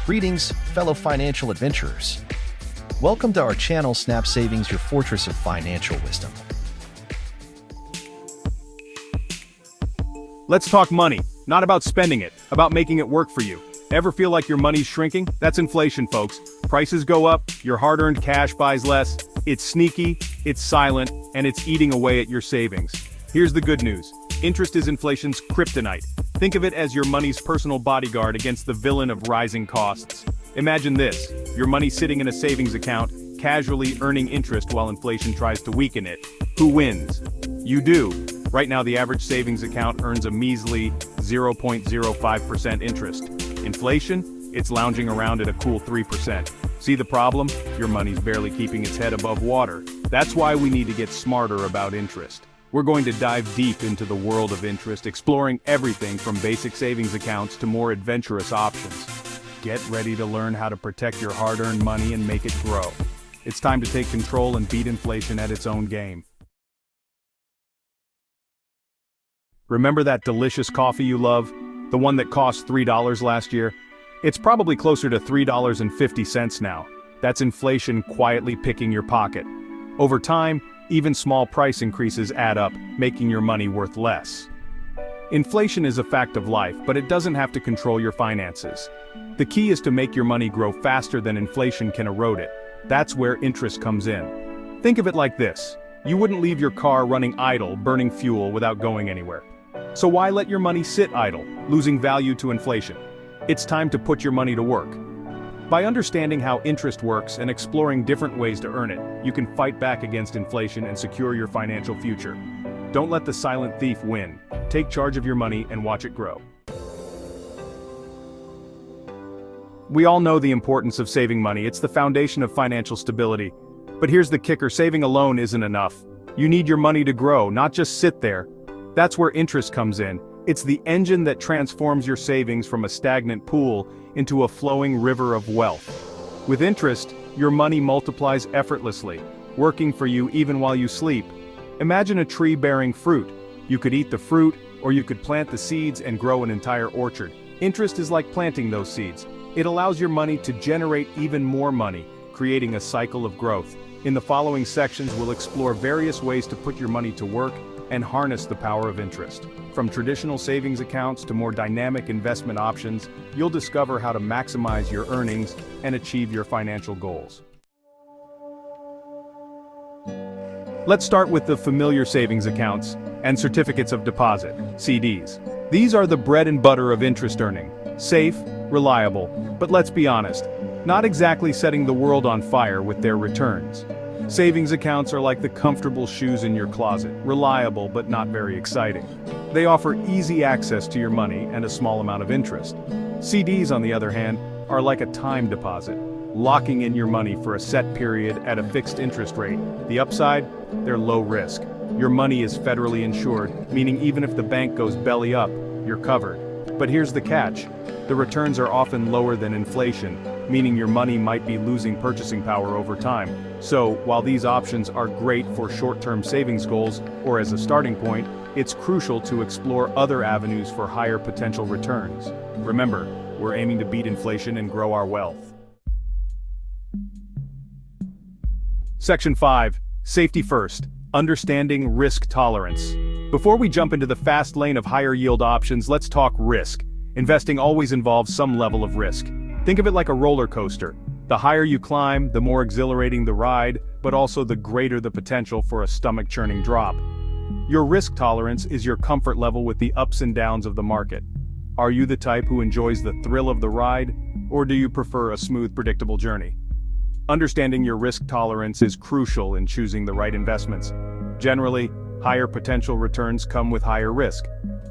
Greetings, fellow financial adventurers. Welcome to our channel Snap Savings, your fortress of financial wisdom. Let's talk money, not about spending it, about making it work for you. Ever feel like your money's shrinking? That's inflation, folks. Prices go up, your hard-earned cash buys less. It's sneaky, it's silent, and it's eating away at your savings. Here's the good news. Interest is inflation's kryptonite. Think of it as your money's personal bodyguard against the villain of rising costs. Imagine this, your money sitting in a savings account, casually earning interest while inflation tries to weaken it. Who wins? You do. Right now the average savings account earns a measly 0.05% interest. Inflation? It's lounging around at a cool 3%. See the problem? Your money's barely keeping its head above water. That's why we need to get smarter about interest. We're going to dive deep into the world of interest, exploring everything from basic savings accounts to more adventurous options. Get ready to learn how to protect your hard-earned money and make it grow. It's time to take control and beat inflation at its own game. Remember that delicious coffee you love? The one that cost $3 last year? It's probably closer to $3.50 now. That's inflation quietly picking your pocket. Over time, even small price increases add up, making your money worth less. Inflation is a fact of life, but it doesn't have to control your finances. The key is to make your money grow faster than inflation can erode it. That's where interest comes in. Think of it like this. You wouldn't leave your car running idle, burning fuel without going anywhere. So why let your money sit idle, losing value to inflation? It's time to put your money to work. By understanding how interest works and exploring different ways to earn it, you can fight back against inflation and secure your financial future. Don't let the silent thief win. Take charge of your money and watch it grow. We all know the importance of saving money. It's the foundation of financial stability. But here's the kicker, saving alone isn't enough. You need your money to grow, not just sit there. That's where interest comes in. It's the engine that transforms your savings from a stagnant pool into a flowing river of wealth. With interest, your money multiplies effortlessly, working for you even while you sleep. Imagine a tree bearing fruit. You could eat the fruit, or you could plant the seeds and grow an entire orchard. Interest is like planting those seeds. It allows your money to generate even more money, creating a cycle of growth. In the following sections, we'll explore various ways to put your money to work and harness the power of interest. From traditional savings accounts to more dynamic investment options, you'll discover how to maximize your earnings and achieve your financial goals. Let's start with the familiar savings accounts and certificates of deposit, CDs. These are the bread and butter of interest earning. Safe, reliable, but let's be honest, not exactly setting the world on fire with their returns. Savings accounts are like the comfortable shoes in your closet, reliable but not very exciting. They offer easy access to your money and a small amount of interest. CDs, on the other hand, are like a time deposit, locking in your money for a set period at a fixed interest rate. The upside? They're low risk. Your money is federally insured, meaning even if the bank goes belly up, you're covered. But here's the catch. The returns are often lower than inflation, meaning your money might be losing purchasing power over time. So, while these options are great for short-term savings goals or as a starting point, it's crucial to explore other avenues for higher potential returns. Remember, we're aiming to beat inflation and grow our wealth. Section 5. Safety first. Understanding risk tolerance. Before we jump into the fast lane of higher yield options, let's talk risk. Investing always involves some level of risk. Think of it like a roller coaster. The higher you climb, the more exhilarating the ride, but also the greater the potential for a stomach-churning drop. Your risk tolerance is your comfort level with the ups and downs of the market. Are you the type who enjoys the thrill of the ride, or do you prefer a smooth, predictable journey? Understanding your risk tolerance is crucial in choosing the right investments. Generally, higher potential returns come with higher risk.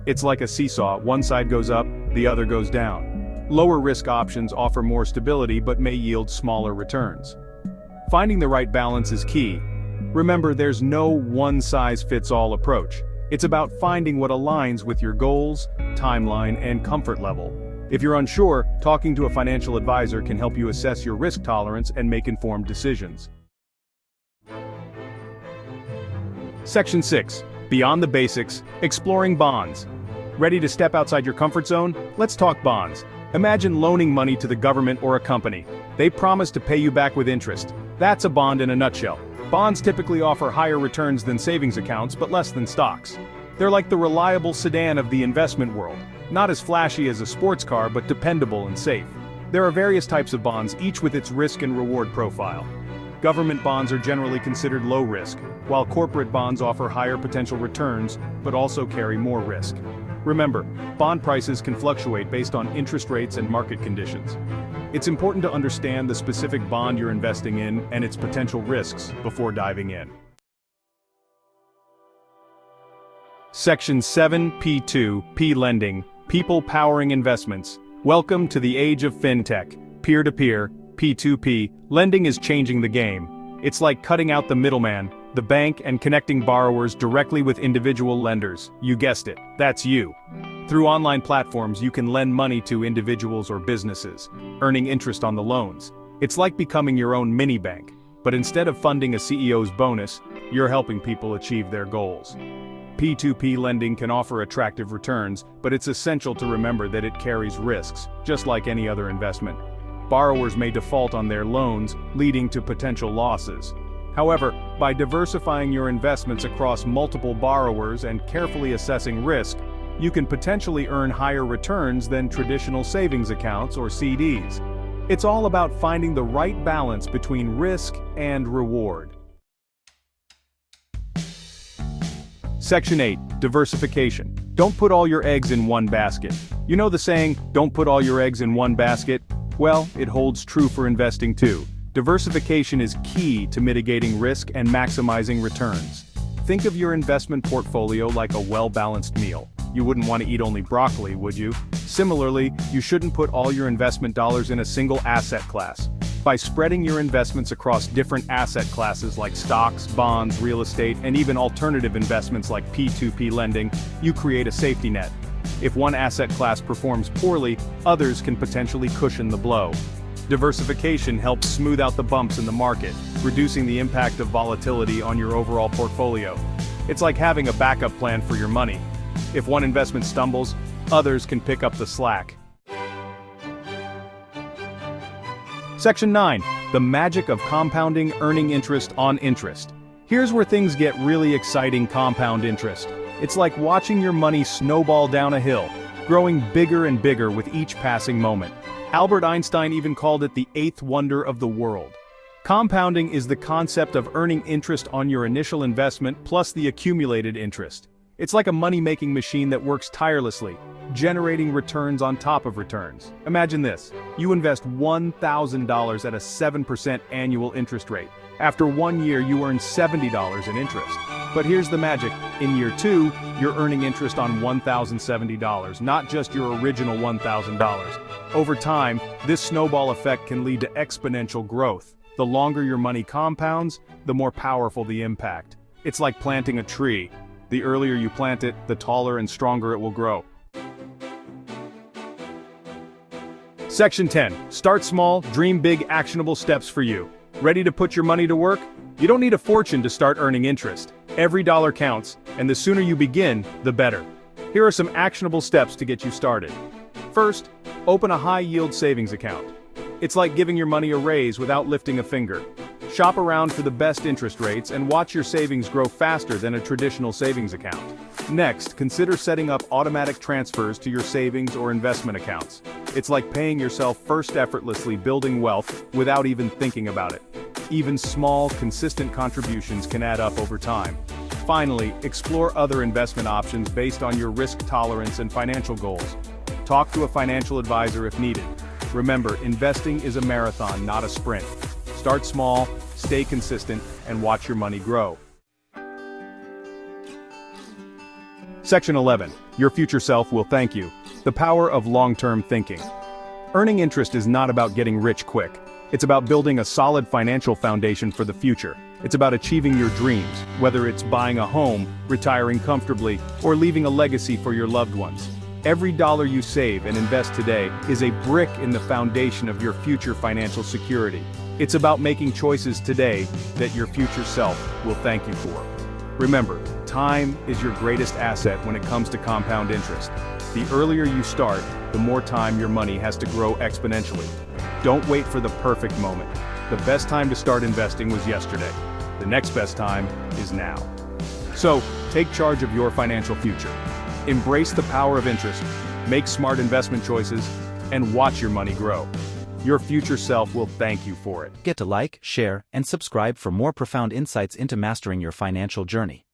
It's like a seesaw, one side goes up, the other goes down. Lower risk options offer more stability but may yield smaller returns. Finding the right balance is key. Remember, there's no one-size-fits-all approach. It's about finding what aligns with your goals, timeline, and comfort level. If you're unsure, talking to a financial advisor can help you assess your risk tolerance and make informed decisions. Section 6. Beyond the basics, exploring bonds. Ready to step outside your comfort zone? Let's talk bonds. Imagine loaning money to the government or a company. They promise to pay you back with interest. That's a bond in a nutshell. Bonds typically offer higher returns than savings accounts, but less than stocks. They're like the reliable sedan of the investment world. Not as flashy as a sports car, but dependable and safe. There are various types of bonds, each with its risk and reward profile. Government bonds are generally considered low risk, while corporate bonds offer higher potential returns, but also carry more risk. Remember, bond prices can fluctuate based on interest rates and market conditions. It's important to understand the specific bond you're investing in and its potential risks before diving in. Section 7 P2 P Lending, People Powering Investments. Welcome to the age of fintech. Peer-to-peer, P2P, lending is changing the game. It's like cutting out the middleman, the bank, and connecting borrowers directly with individual lenders. You guessed it, that's you. Through online platforms, you can lend money to individuals or businesses, earning interest on the loans. It's like becoming your own mini bank, but instead of funding a CEO's bonus, you're helping people achieve their goals. P2P lending can offer attractive returns, but it's essential to remember that it carries risks, just like any other investment. Borrowers may default on their loans, leading to potential losses. However, by diversifying your investments across multiple borrowers and carefully assessing risk, you can potentially earn higher returns than traditional savings accounts or CDs. It's all about finding the right balance between risk and reward. Section 8, Diversification. Don't put all your eggs in one basket. You know the saying, don't put all your eggs in one basket? Well, it holds true for investing too. Diversification is key to mitigating risk and maximizing returns. Think of your investment portfolio like a well-balanced meal. You wouldn't want to eat only broccoli, would you? Similarly, you shouldn't put all your investment dollars in a single asset class. By spreading your investments across different asset classes like stocks, bonds, real estate, and even alternative investments like P2P lending, you create a safety net. If one asset class performs poorly, others can potentially cushion the blow. Diversification helps smooth out the bumps in the market, reducing the impact of volatility on your overall portfolio. It's like having a backup plan for your money. If one investment stumbles, others can pick up the slack. Section 9, the magic of compounding, earning interest on interest. Here's where things get really exciting: compound interest. It's like watching your money snowball down a hill, growing bigger and bigger with each passing moment. Albert Einstein even called it the eighth wonder of the world. Compounding is the concept of earning interest on your initial investment plus the accumulated interest. It's like a money-making machine that works tirelessly, generating returns on top of returns. Imagine this: you invest $1,000 at a 7% annual interest rate. After 1 year, you earn $70 in interest. But here's the magic: in year 2, you're earning interest on $1,070, not just your original $1,000. Over time, this snowball effect can lead to exponential growth. The longer your money compounds, the more powerful the impact. It's like planting a tree. The earlier you plant it, the taller and stronger it will grow. Section 10, Start Small, Dream Big, Actionable Steps for you. Ready to put your money to work? You don't need a fortune to start earning interest. Every dollar counts, and the sooner you begin, the better. Here are some actionable steps to get you started. First, open a high-yield savings account. It's like giving your money a raise without lifting a finger. Shop around for the best interest rates and watch your savings grow faster than a traditional savings account. Next, consider setting up automatic transfers to your savings or investment accounts. It's like paying yourself first, effortlessly building wealth without even thinking about it. Even small, consistent contributions can add up over time. Finally, explore other investment options based on your risk tolerance and financial goals. Talk to a financial advisor if needed. Remember, investing is a marathon, not a sprint. Start small, stay consistent, and watch your money grow. Section 11, Your future self will thank you. The power of long-term thinking. Earning interest is not about getting rich quick. It's about building a solid financial foundation for the future. It's about achieving your dreams, whether it's buying a home, retiring comfortably, or leaving a legacy for your loved ones. Every dollar you save and invest today is a brick in the foundation of your future financial security. It's about making choices today that your future self will thank you for. Remember, time is your greatest asset when it comes to compound interest. The earlier you start, the more time your money has to grow exponentially. Don't wait for the perfect moment. The best time to start investing was yesterday. The next best time is now. So, take charge of your financial future. Embrace the power of interest, make smart investment choices, and watch your money grow. Your future self will thank you for it. Get to like, share, and subscribe for more profound insights into mastering your financial journey.